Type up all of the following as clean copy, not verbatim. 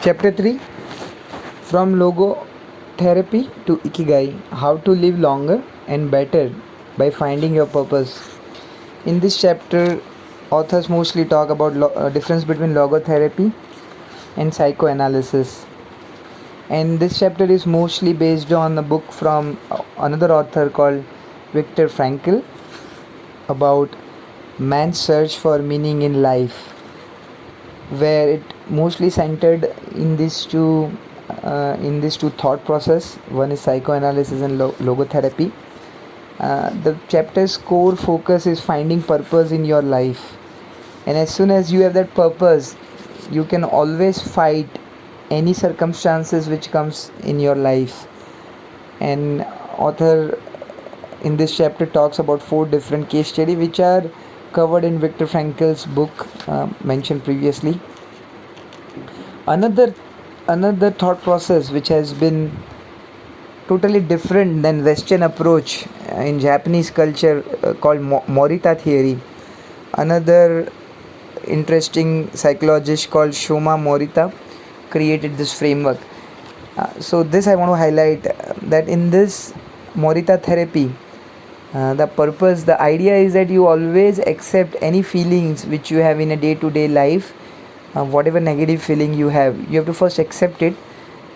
Chapter 3, From Logotherapy to Ikigai, How to Live Longer and Better by Finding Your Purpose. In this chapter, authors mostly talk about difference between logotherapy and psychoanalysis. And this chapter is mostly based on a book from another author called Viktor Frankl about man's search for meaning in life, where it mostly centered in these two thought process. One is psychoanalysis and logotherapy. The chapter's core focus is finding purpose in your life, and as soon as you have that purpose, you can always fight any circumstances which comes in your life. And author in this chapter talks about 4 different case studies which are covered in Viktor Frankl's book mentioned previously. Another thought process which has been totally different than Western approach in Japanese culture called Morita theory. Another interesting psychologist called Shoma Morita created this framework. So this I want to highlight that in this Morita therapy, the purpose, the idea is that you always accept any feelings which you have in a day-to-day life. Whatever negative feeling you have to first accept it,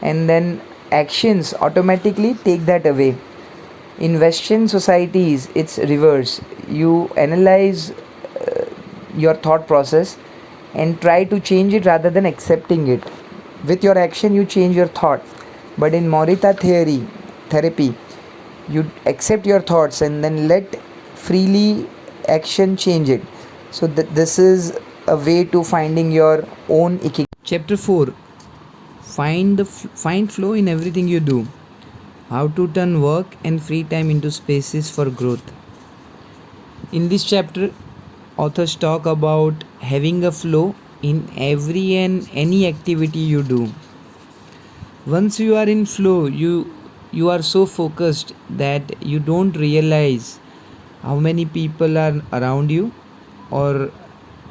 and then actions automatically take that away. In Western societies, it's reverse. You analyze your thought process and try to change it rather than accepting it. With your action, you change your thought. But in Morita therapy, you accept your thoughts and then let freely action change it. So this is a way to finding your own Ikigai. Chapter 4, Find flow in everything you do. How to turn work and free time into spaces for growth. In this chapter, authors talk about having a flow in every and any activity you do. Once you are in flow, you are so focused that you don't realize how many people are around you, or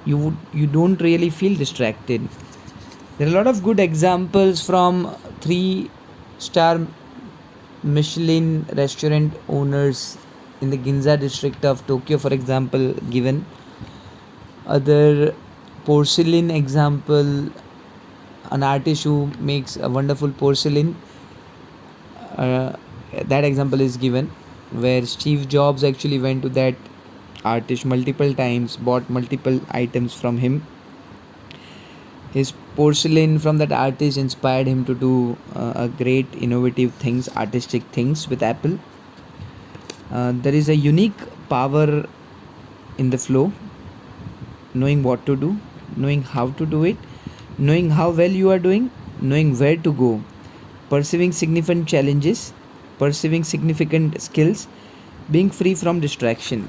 you don't really feel distracted. There are a lot of good examples from 3-star Michelin restaurant owners in the Ginza district of Tokyo, for example, given. Other porcelain example, an artist who makes a wonderful porcelain, that example is given, where Steve Jobs actually went to that artist multiple times, bought multiple items from him. His porcelain from that artist inspired him to do a great innovative things, artistic things with Apple. There is a unique power in the flow, knowing what to do, knowing how to do it, knowing how well you are doing, knowing where to go, perceiving significant challenges, perceiving significant skills, being free from distraction.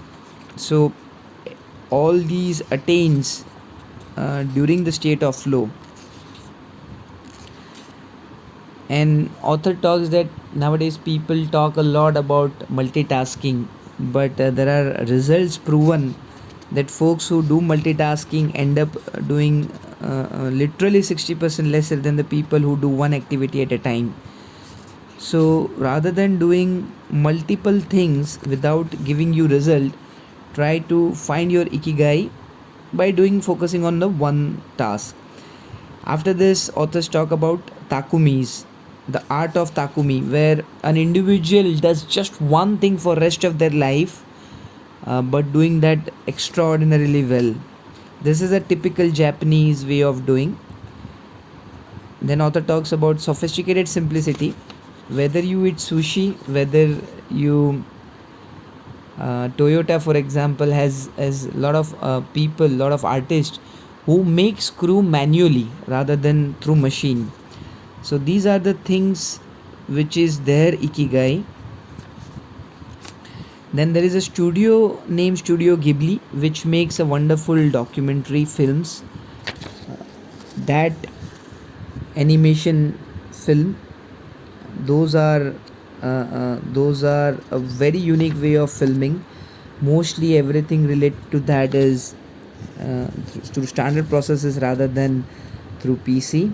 So all these attains during the state of flow. And author talks that nowadays people talk a lot about multitasking, but there are results proven that folks who do multitasking end up doing literally 60% lesser than the people who do one activity at a time. So rather than doing multiple things without giving you result, try to find your Ikigai by focusing on the one task. After this, authors talk about takumis, the art of takumi, where an individual does just one thing for rest of their life, but doing that extraordinarily well. This is a typical Japanese way of doing. Then author talks about sophisticated simplicity, whether you eat sushi, whether you Toyota, for example, has a lot of people, lot of artists who make screw manually rather than through machine. So these are the things which is their Ikigai. Then there is a studio named Studio Ghibli, which makes a wonderful documentary films. That animation film, those are a very unique way of filming. Mostly everything related to that is through standard processes rather than through PC.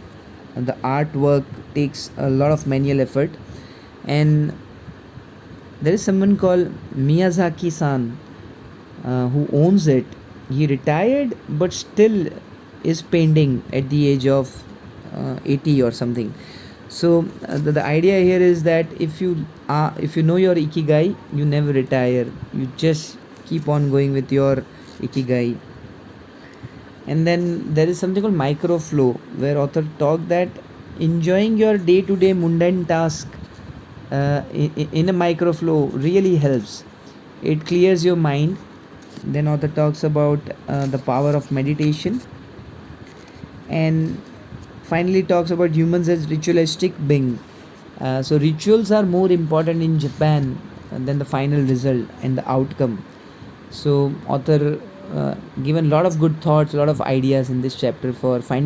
the artwork takes a lot of manual effort. And there is someone called Miyazaki-san who owns it. He retired but still is painting at the age of 80 or something. So the idea here is that if you know your ikigai, you never retire. You just keep on going with your ikigai. And then there is something called micro flow, where author talk that enjoying your day-to-day mundane task in a micro flow really helps. It clears your mind. Then author talks about the power of meditation, and finally talks about humans as ritualistic being. So rituals are more important in Japan than the final result and the outcome. So author given a lot of good thoughts, a lot of ideas in this chapter for finding